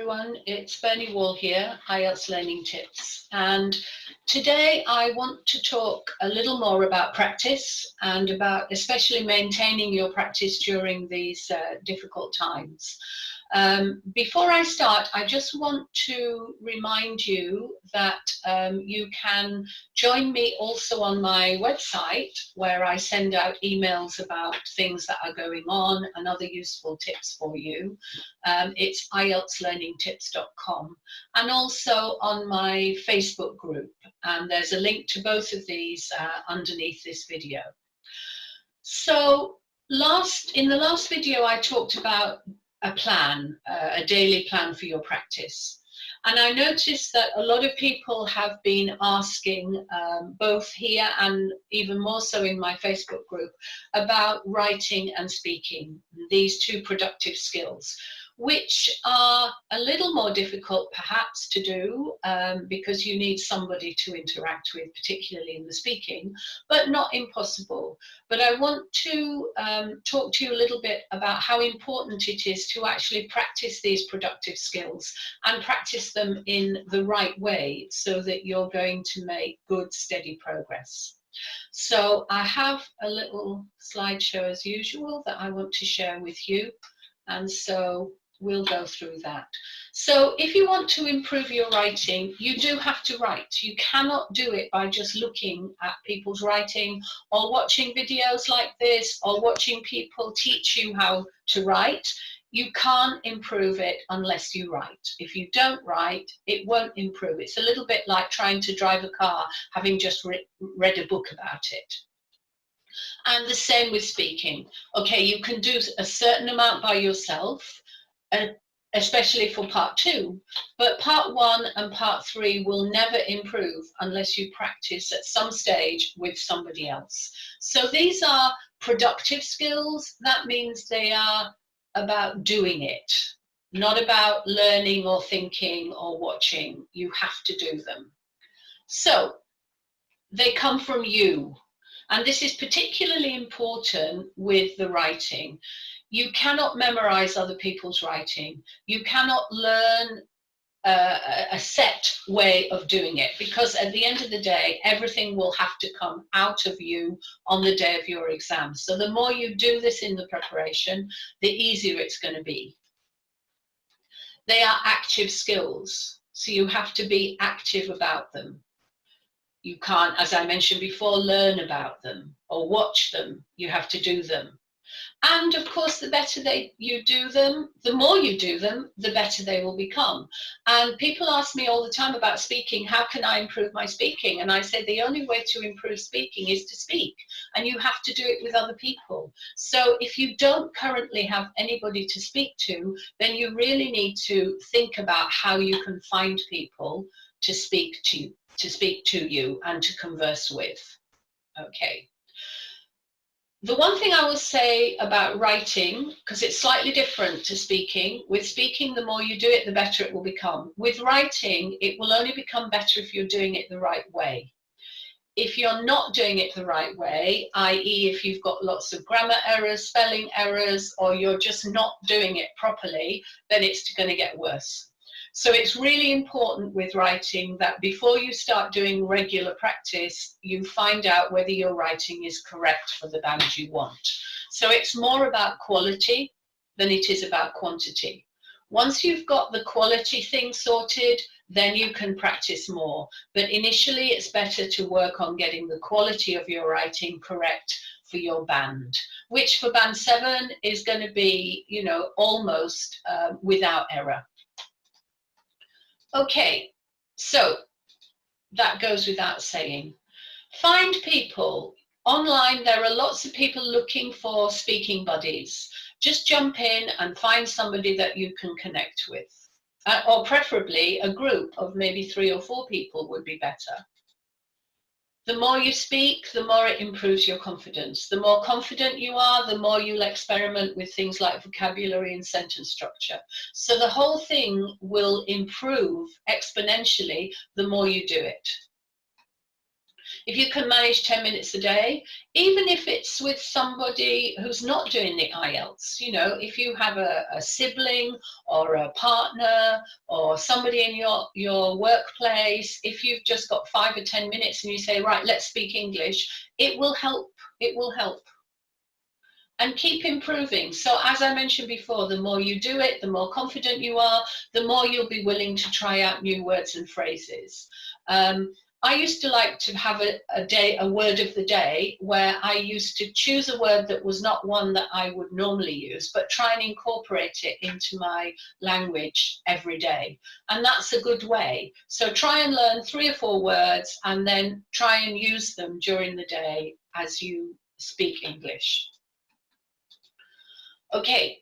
everyone, it's Berni Wall here, IELTS Learning Tips, and today I want to talk a little more about practice and about especially maintaining your practice during these difficult times. Before I start, I just want to remind you that you can join me also on my website, where I send out emails about things that are going on and other useful tips for you. It's IELTSlearningtips.com, and also on my Facebook group, and there's a link to both of these underneath this video. So in the last video I talked about a plan, a daily plan for your practice. And I noticed that a lot of people have been asking, both here and even more so in my Facebook group, about writing and speaking, these two productive skills, which are a little more difficult perhaps to do because you need somebody to interact with, particularly in the speaking, but not impossible. But I want to talk to you a little bit about how important it is to actually practice these productive skills and practice them in the right way so that you're going to make good, steady progress. So I have a little slideshow as usual that I want to share with you, and so we'll go through that. So if you want to improve your writing, you do have to write. You cannot do it by just looking at people's writing or watching videos like this or watching people teach you how to write. You can't improve it unless you write. If you don't write, it won't improve. It's a little bit like trying to drive a car, having just read a book about it. And the same with speaking. Okay, you can do a certain amount by yourself, especially for part 2, but part 1 and part 3 will never improve unless you practice at some stage with somebody else. So these are productive skills. That means they are about doing it, not about learning or thinking or watching. You have to do them. So they come from you. And this is particularly important with the writing. You cannot memorize other people's writing. You cannot learn a set way of doing it, because at the end of the day, everything will have to come out of you on the day of your exam. So the more you do this in the preparation, the easier it's going to be. They are active skills, so you have to be active about them. You can't, as I mentioned before, learn about them or watch them. You have to do them. And of course, the better you do them, the more you do them, the better they will become. And people ask me all the time about speaking, how can I improve my speaking? And I say the only way to improve speaking is to speak, and you have to do it with other people. So if you don't currently have anybody to speak to, then you really need to think about how you can find people to speak to you and to converse with. Okay. The one thing I will say about writing, because it's slightly different to speaking, with speaking, the more you do it, the better it will become. With writing, it will only become better if you're doing it the right way. If you're not doing it the right way, i.e. if you've got lots of grammar errors, spelling errors, or you're just not doing it properly, then it's going to get worse. So it's really important with writing that before you start doing regular practice, you find out whether your writing is correct for the band you want. So it's more about quality than it is about quantity. Once you've got the quality thing sorted, then you can practice more. But initially, it's better to work on getting the quality of your writing correct for your band, which for band 7 is going to be, you know, almost without error. Okay, so that goes without saying. Find people. Online, there are lots of people looking for speaking buddies. Just jump in and find somebody that you can connect with. Or preferably a group of maybe 3 or 4 people would be better. The more you speak, the more it improves your confidence. The more confident you are, the more you'll experiment with things like vocabulary and sentence structure. So the whole thing will improve exponentially the more you do it. If you can manage 10 minutes a day, even if it's with somebody who's not doing the IELTS, you know, if you have a sibling or a partner or somebody in your workplace, if you've just got 5 or 10 minutes and you say, right, let's speak English, it will help. It will help. And keep improving. So as I mentioned before, the more you do it, the more confident you are, the more you'll be willing to try out new words and phrases. I used to like to have a word of the day where I used to choose a word that was not one that I would normally use, but try and incorporate it into my language every day. And that's a good way. So try and learn 3 or 4 words and then try and use them during the day as you speak English. Okay,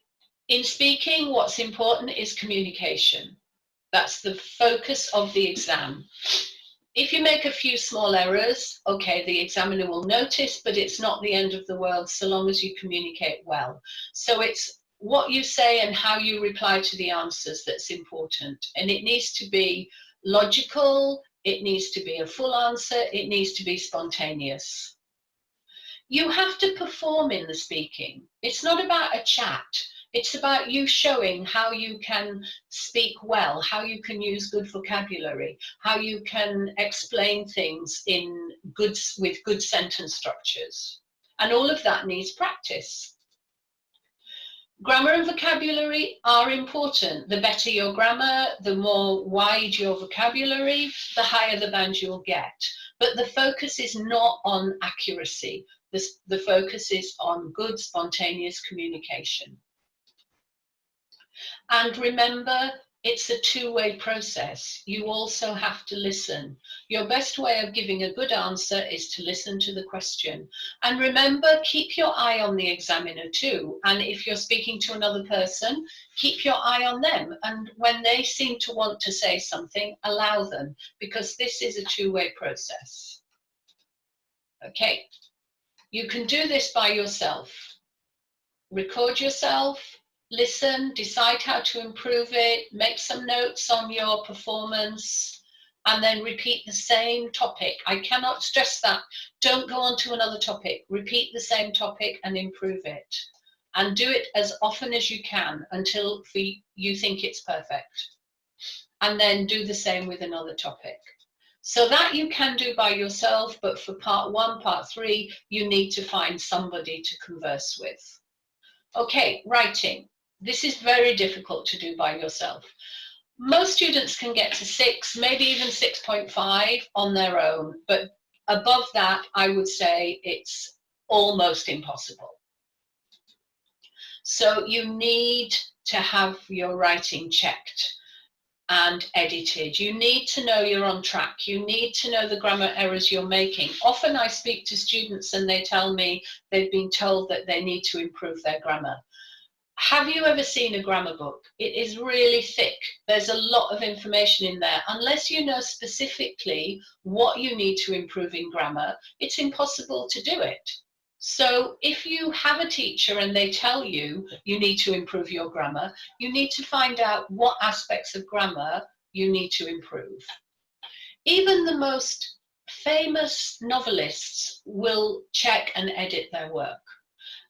in speaking, what's important is communication. That's the focus of the exam. If you make a few small errors, okay, the examiner will notice, but it's not the end of the world so long as you communicate well. So it's what you say and how you reply to the answers that's important. And it needs to be logical, it needs to be a full answer, it needs to be spontaneous. You have to perform in the speaking. It's not about a chat. It's about you showing how you can speak well, how you can use good vocabulary, how you can explain things with good sentence structures. And all of that needs practice. Grammar and vocabulary are important. The better your grammar, the more wide your vocabulary, the higher the band you'll get. But the focus is not on accuracy. The focus is on good, spontaneous communication. And remember, it's a two-way process. You also have to listen. Your best way of giving a good answer is to listen to the question. And remember, keep your eye on the examiner too. And if you're speaking to another person, keep your eye on them. And when they seem to want to say something, allow them, because this is a two-way process. Okay. You can do this by yourself. Record yourself, listen, decide how to improve it, make some notes on your performance, and then repeat the same topic. I cannot stress that. Don't go on to another topic. Repeat the same topic and improve it. And do it as often as you can until you think it's perfect. And then do the same with another topic. So that you can do by yourself, but for part 1, part 3, you need to find somebody to converse with. Okay, writing. This is very difficult to do by yourself. Most students can get to 6, maybe even 6.5 on their own, but above that, I would say it's almost impossible. So you need to have your writing checked and edited. You need to know you're on track. You need to know the grammar errors you're making. Often I speak to students and they tell me they've been told that they need to improve their grammar. Have you ever seen a grammar book? It is really thick. There's a lot of information in there. Unless you know specifically what you need to improve in grammar, it's impossible to do it. So if you have a teacher and they tell you you need to improve your grammar, you need to find out what aspects of grammar you need to improve. Even the most famous novelists will check and edit their work.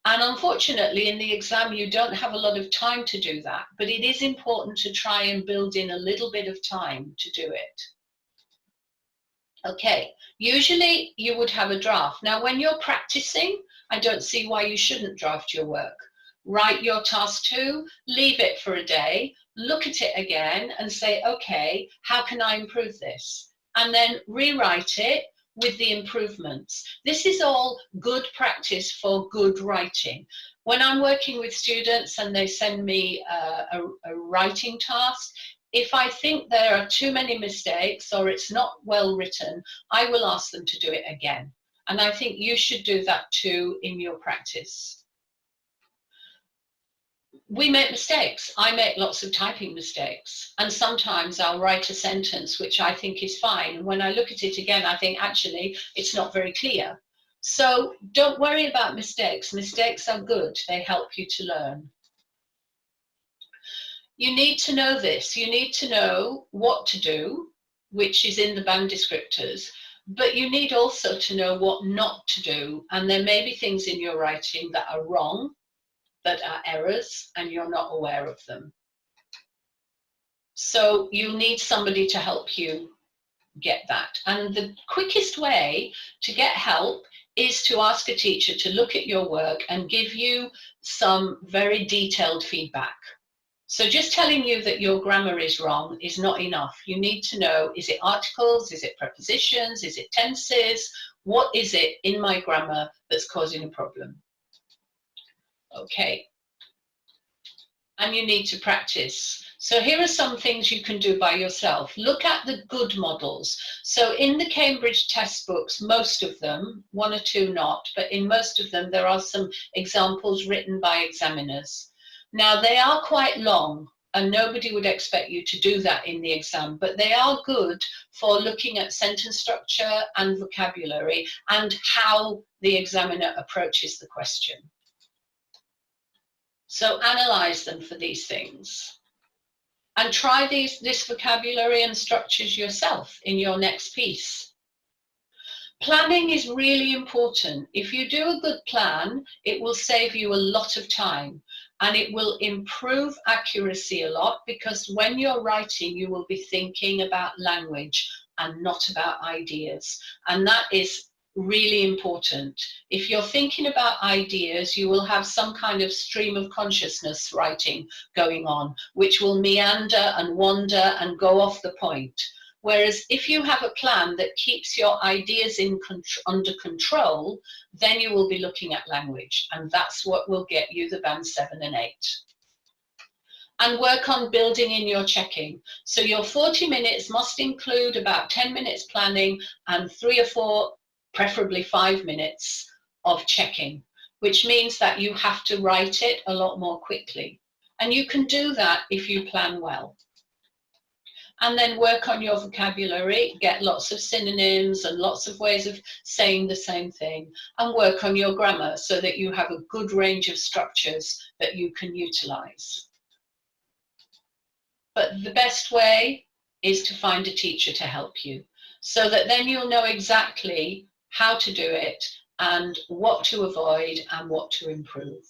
And unfortunately, in the exam, you don't have a lot of time to do that, but it is important to try and build in a little bit of time to do it. Okay, usually you would have a draft. Now, when you're practicing, I don't see why you shouldn't draft your work. Write your task 2, leave it for a day, look at it again and say, okay, how can I improve this? And then rewrite it with the improvements. This is all good practice for good writing. When I'm working with students and they send me a writing task, if I think there are too many mistakes or it's not well written, I will ask them to do it again. And I think you should do that too in your practice. We make mistakes. I make lots of typing mistakes. And sometimes I'll write a sentence which I think is fine. When I look at it again, I think actually it's not very clear. So don't worry about mistakes. Mistakes are good. They help you to learn. You need to know this. You need to know what to do, which is in the band descriptors, But you need also to know what not to do, and there may be things in your writing that are wrong, that are errors, and you're not aware of them. So you need somebody to help you get that. And the quickest way to get help is to ask a teacher to look at your work and give you some very detailed feedback. So just telling you that your grammar is wrong is not enough. You need to know, is it articles, is it prepositions, is it tenses? What is it in my grammar that's causing a problem? Okay. And you need to practice. So here are some things you can do by yourself. Look at the good models. So in the Cambridge test books, most of them, one or two not, but in most of them there are some examples written by examiners. Now they are quite long and nobody would expect you to do that in the exam, but they are good for looking at sentence structure and vocabulary and how the examiner approaches the question. So analyze them for these things and try this vocabulary and structures yourself in your next piece. Planning is really important. If you do a good plan, it will save you a lot of time and it will improve accuracy a lot, because when you're writing, you will be thinking about language and not about ideas. And that is really important. If you're thinking about ideas, you will have some kind of stream of consciousness writing going on, which will meander and wander and go off the point. Whereas if you have a plan that keeps your ideas under control, then you will be looking at language, and that's what will get you the band 7 and 8. And work on building in your checking. So your 40 minutes must include about 10 minutes planning and 3 or 4, preferably 5 minutes of checking, which means that you have to write it a lot more quickly. And you can do that if you plan well. And then work on your vocabulary, get lots of synonyms and lots of ways of saying the same thing, and work on your grammar so that you have a good range of structures that you can utilize. But the best way is to find a teacher to help you, so that then you'll know exactly how to do it and what to avoid and what to improve.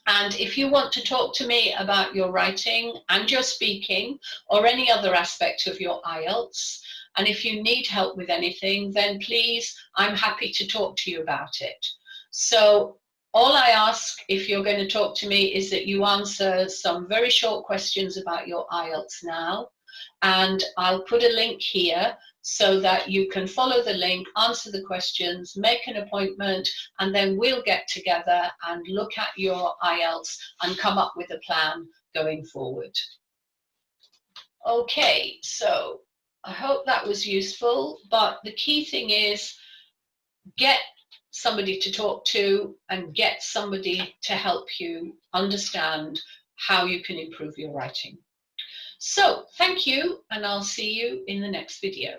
And if you want to talk to me about your writing and your speaking or any other aspect of your IELTS, and if you need help with anything, then please, I'm happy to talk to you about it. So all I ask, if you're going to talk to me, is that you answer some very short questions about your IELTS now. And I'll put a link here so that you can follow the link, answer the questions, make an appointment, and then we'll get together and look at your IELTS and come up with a plan going forward. Okay, so I hope that was useful, but the key thing is get somebody to talk to and get somebody to help you understand how you can improve your writing. So thank you, and I'll see you in the next video.